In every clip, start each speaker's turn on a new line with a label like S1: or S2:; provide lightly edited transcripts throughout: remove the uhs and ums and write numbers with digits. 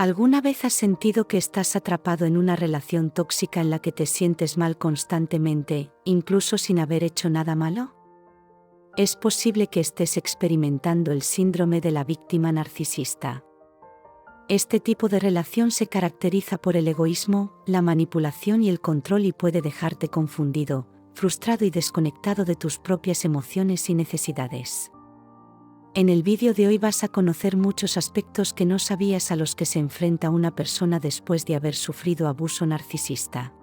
S1: ¿Alguna vez has sentido que estás atrapado en una relación tóxica en la que te sientes mal constantemente, incluso sin haber hecho nada malo? Es posible que estés experimentando el síndrome de la víctima narcisista. Este tipo de relación se caracteriza por el egoísmo, la manipulación y el control y puede dejarte confundido, frustrado y desconectado de tus propias emociones y necesidades. En el vídeo de hoy vas a conocer muchos aspectos que no sabías a los que se enfrenta una persona después de haber sufrido abuso narcisista.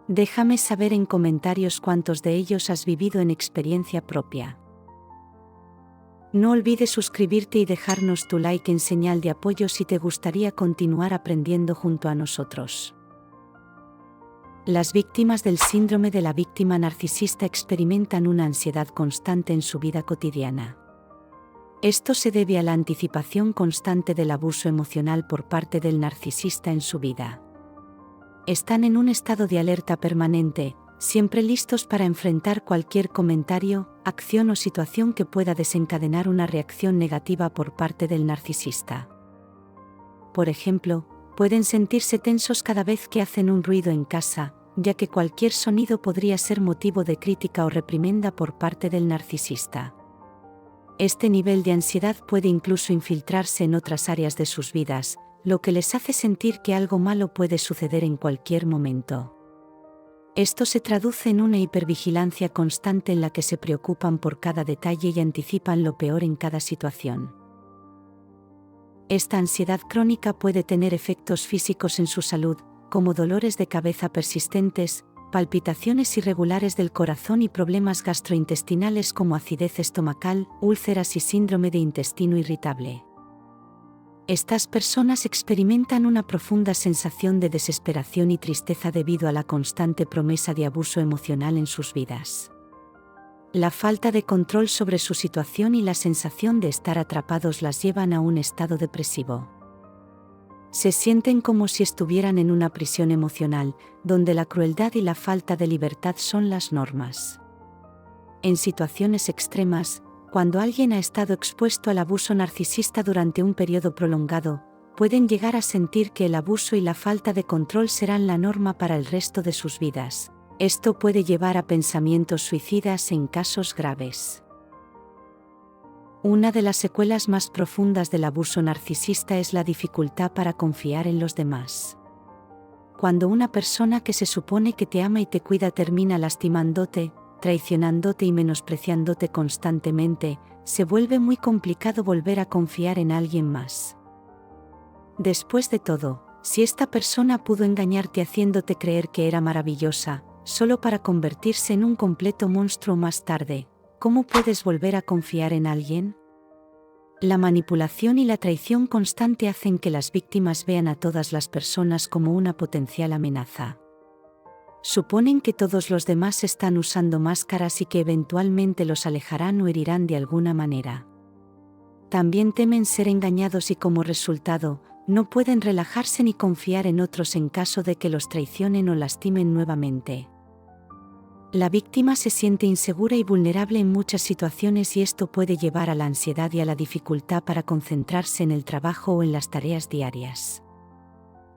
S1: Déjame saber en comentarios cuántos de ellos has vivido en experiencia propia. No olvides suscribirte y dejarnos tu like en señal de apoyo si te gustaría continuar aprendiendo junto a nosotros. Las víctimas del síndrome de la víctima narcisista experimentan una ansiedad constante en su vida cotidiana. Esto se debe a la anticipación constante del abuso emocional por parte del narcisista en su vida. Están en un estado de alerta permanente, siempre listos para enfrentar cualquier comentario, acción o situación que pueda desencadenar una reacción negativa por parte del narcisista. Por ejemplo, pueden sentirse tensos cada vez que hacen un ruido en casa, ya que cualquier sonido podría ser motivo de crítica o reprimenda por parte del narcisista. Este nivel de ansiedad puede incluso infiltrarse en otras áreas de sus vidas, lo que les hace sentir que algo malo puede suceder en cualquier momento. Esto se traduce en una hipervigilancia constante en la que se preocupan por cada detalle y anticipan lo peor en cada situación. Esta ansiedad crónica puede tener efectos físicos en su salud, como dolores de cabeza persistentes, palpitaciones irregulares del corazón y problemas gastrointestinales como acidez estomacal, úlceras y síndrome de intestino irritable. Estas personas experimentan una profunda sensación de desesperación y tristeza debido a la constante promesa de abuso emocional en sus vidas. La falta de control sobre su situación y la sensación de estar atrapados las llevan a un estado depresivo. Se sienten como si estuvieran en una prisión emocional, donde la crueldad y la falta de libertad son las normas. En situaciones extremas, cuando alguien ha estado expuesto al abuso narcisista durante un periodo prolongado, pueden llegar a sentir que el abuso y la falta de control serán la norma para el resto de sus vidas. Esto puede llevar a pensamientos suicidas en casos graves. Una de las secuelas más profundas del abuso narcisista es la dificultad para confiar en los demás. Cuando una persona que se supone que te ama y te cuida termina lastimándote, traicionándote y menospreciándote constantemente, se vuelve muy complicado volver a confiar en alguien más. Después de todo, si esta persona pudo engañarte haciéndote creer que era maravillosa, solo para convertirse en un completo monstruo más tarde, ¿cómo puedes volver a confiar en alguien? La manipulación y la traición constante hacen que las víctimas vean a todas las personas como una potencial amenaza. Suponen que todos los demás están usando máscaras y que eventualmente los alejarán o herirán de alguna manera. También temen ser engañados y como resultado, no pueden relajarse ni confiar en otros en caso de que los traicionen o lastimen nuevamente. La víctima se siente insegura y vulnerable en muchas situaciones y esto puede llevar a la ansiedad y a la dificultad para concentrarse en el trabajo o en las tareas diarias.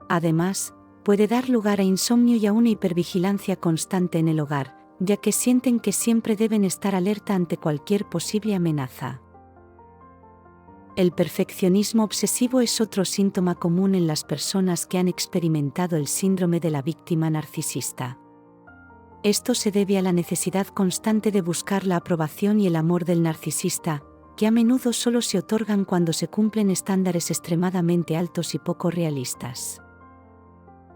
S1: Además, puede dar lugar a insomnio y a una hipervigilancia constante en el hogar, ya que sienten que siempre deben estar alerta ante cualquier posible amenaza. El perfeccionismo obsesivo es otro síntoma común en las personas que han experimentado el síndrome de la víctima narcisista. Esto se debe a la necesidad constante de buscar la aprobación y el amor del narcisista, que a menudo solo se otorgan cuando se cumplen estándares extremadamente altos y poco realistas.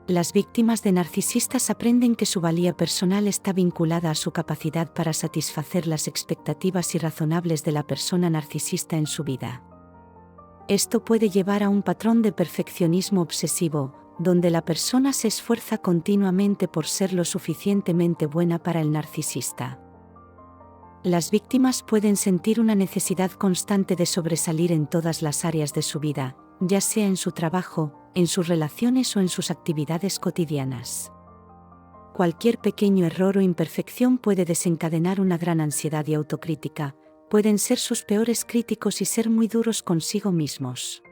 S1: Las víctimas de narcisistas aprenden que su valía personal está vinculada a su capacidad para satisfacer las expectativas irrazonables de la persona narcisista en su vida. Esto puede llevar a un patrón de perfeccionismo obsesivo, donde la persona se esfuerza continuamente por ser lo suficientemente buena para el narcisista. Las víctimas pueden sentir una necesidad constante de sobresalir en todas las áreas de su vida, ya sea en su trabajo, en sus relaciones o en sus actividades cotidianas. Cualquier pequeño error o imperfección puede desencadenar una gran ansiedad y autocrítica, pueden ser sus peores críticos y ser muy duros consigo mismos.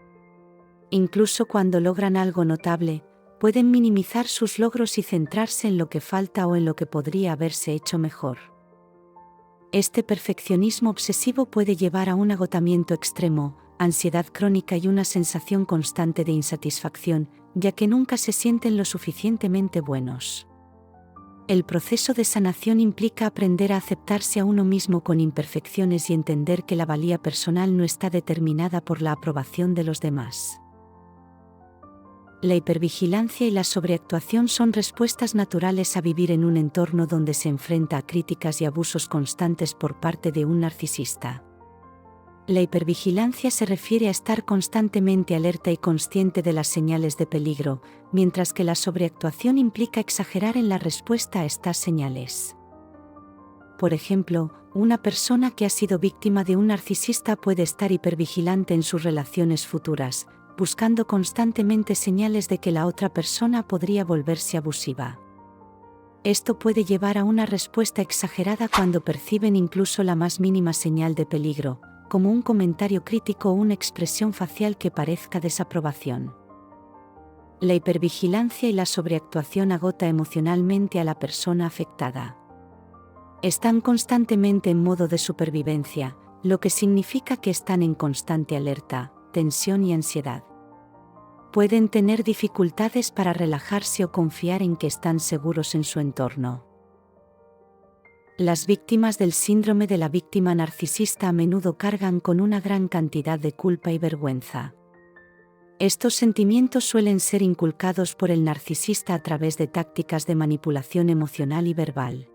S1: Incluso cuando logran algo notable, pueden minimizar sus logros y centrarse en lo que falta o en lo que podría haberse hecho mejor. Este perfeccionismo obsesivo puede llevar a un agotamiento extremo, ansiedad crónica y una sensación constante de insatisfacción, ya que nunca se sienten lo suficientemente buenos. El proceso de sanación implica aprender a aceptarse a uno mismo con imperfecciones y entender que la valía personal no está determinada por la aprobación de los demás. La hipervigilancia y la sobreactuación son respuestas naturales a vivir en un entorno donde se enfrenta a críticas y abusos constantes por parte de un narcisista. La hipervigilancia se refiere a estar constantemente alerta y consciente de las señales de peligro, mientras que la sobreactuación implica exagerar en la respuesta a estas señales. Por ejemplo, una persona que ha sido víctima de un narcisista puede estar hipervigilante en sus relaciones futuras, buscando constantemente señales de que la otra persona podría volverse abusiva. Esto puede llevar a una respuesta exagerada cuando perciben incluso la más mínima señal de peligro, como un comentario crítico o una expresión facial que parezca desaprobación. La hipervigilancia y la sobreactuación agota emocionalmente a la persona afectada. Están constantemente en modo de supervivencia, lo que significa que están en constante alerta, tensión y ansiedad. Pueden tener dificultades para relajarse o confiar en que están seguros en su entorno. Las víctimas del síndrome de la víctima narcisista a menudo cargan con una gran cantidad de culpa y vergüenza. Estos sentimientos suelen ser inculcados por el narcisista a través de tácticas de manipulación emocional y verbal.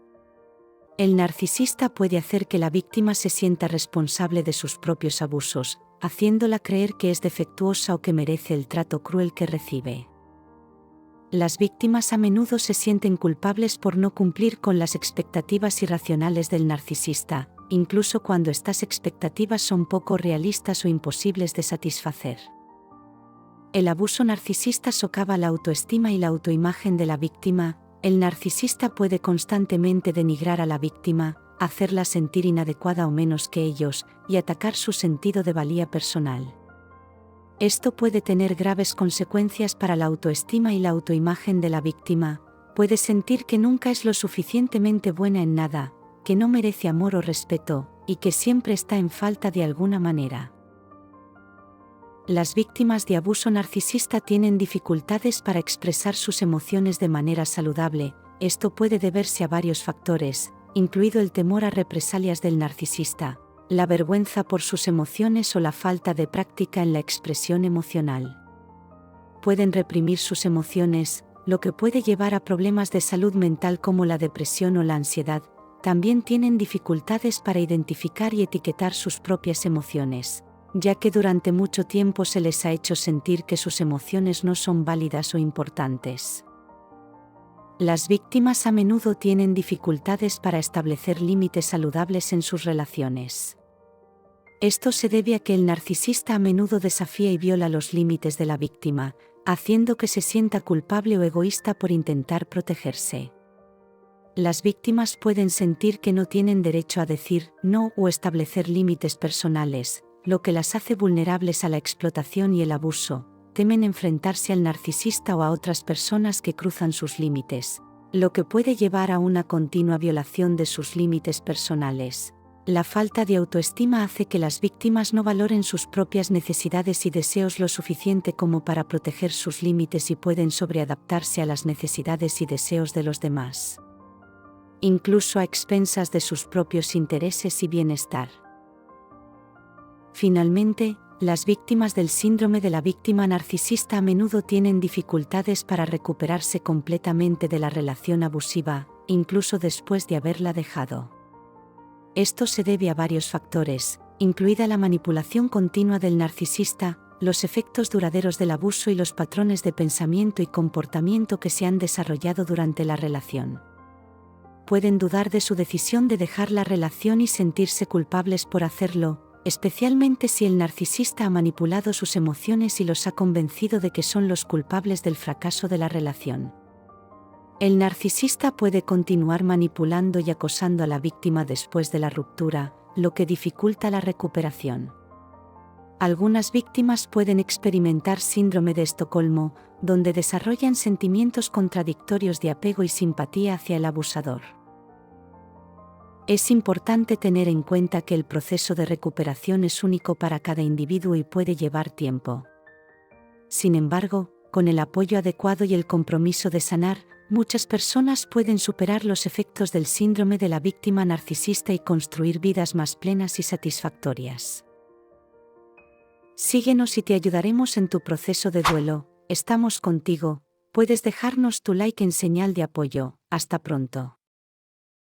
S1: El narcisista puede hacer que la víctima se sienta responsable de sus propios abusos, haciéndola creer que es defectuosa o que merece el trato cruel que recibe. Las víctimas a menudo se sienten culpables por no cumplir con las expectativas irracionales del narcisista, incluso cuando estas expectativas son poco realistas o imposibles de satisfacer. El abuso narcisista socava la autoestima y la autoimagen de la víctima. El narcisista puede constantemente denigrar a la víctima, hacerla sentir inadecuada o menos que ellos, y atacar su sentido de valía personal. Esto puede tener graves consecuencias para la autoestima y la autoimagen de la víctima. Puede sentir que nunca es lo suficientemente buena en nada, que no merece amor o respeto, y que siempre está en falta de alguna manera. Las víctimas de abuso narcisista tienen dificultades para expresar sus emociones de manera saludable. Esto puede deberse a varios factores, incluido el temor a represalias del narcisista, la vergüenza por sus emociones o la falta de práctica en la expresión emocional. Pueden reprimir sus emociones, lo que puede llevar a problemas de salud mental como la depresión o la ansiedad. También tienen dificultades para identificar y etiquetar sus propias emociones, ya que durante mucho tiempo se les ha hecho sentir que sus emociones no son válidas o importantes. Las víctimas a menudo tienen dificultades para establecer límites saludables en sus relaciones. Esto se debe a que el narcisista a menudo desafía y viola los límites de la víctima, haciendo que se sienta culpable o egoísta por intentar protegerse. Las víctimas pueden sentir que no tienen derecho a decir no o establecer límites personales, lo que las hace vulnerables a la explotación y el abuso. Temen enfrentarse al narcisista o a otras personas que cruzan sus límites, lo que puede llevar a una continua violación de sus límites personales. La falta de autoestima hace que las víctimas no valoren sus propias necesidades y deseos lo suficiente como para proteger sus límites y pueden sobreadaptarse a las necesidades y deseos de los demás, incluso a expensas de sus propios intereses y bienestar. Finalmente, las víctimas del síndrome de la víctima narcisista a menudo tienen dificultades para recuperarse completamente de la relación abusiva, incluso después de haberla dejado. Esto se debe a varios factores, incluida la manipulación continua del narcisista, los efectos duraderos del abuso y los patrones de pensamiento y comportamiento que se han desarrollado durante la relación. Pueden dudar de su decisión de dejar la relación y sentirse culpables por hacerlo, especialmente si el narcisista ha manipulado sus emociones y los ha convencido de que son los culpables del fracaso de la relación. El narcisista puede continuar manipulando y acosando a la víctima después de la ruptura, lo que dificulta la recuperación. Algunas víctimas pueden experimentar síndrome de Estocolmo, donde desarrollan sentimientos contradictorios de apego y simpatía hacia el abusador. Es importante tener en cuenta que el proceso de recuperación es único para cada individuo y puede llevar tiempo. Sin embargo, con el apoyo adecuado y el compromiso de sanar, muchas personas pueden superar los efectos del síndrome de la víctima narcisista y construir vidas más plenas y satisfactorias. Síguenos y te ayudaremos en tu proceso de duelo. Estamos contigo. Puedes dejarnos tu like en señal de apoyo. Hasta pronto.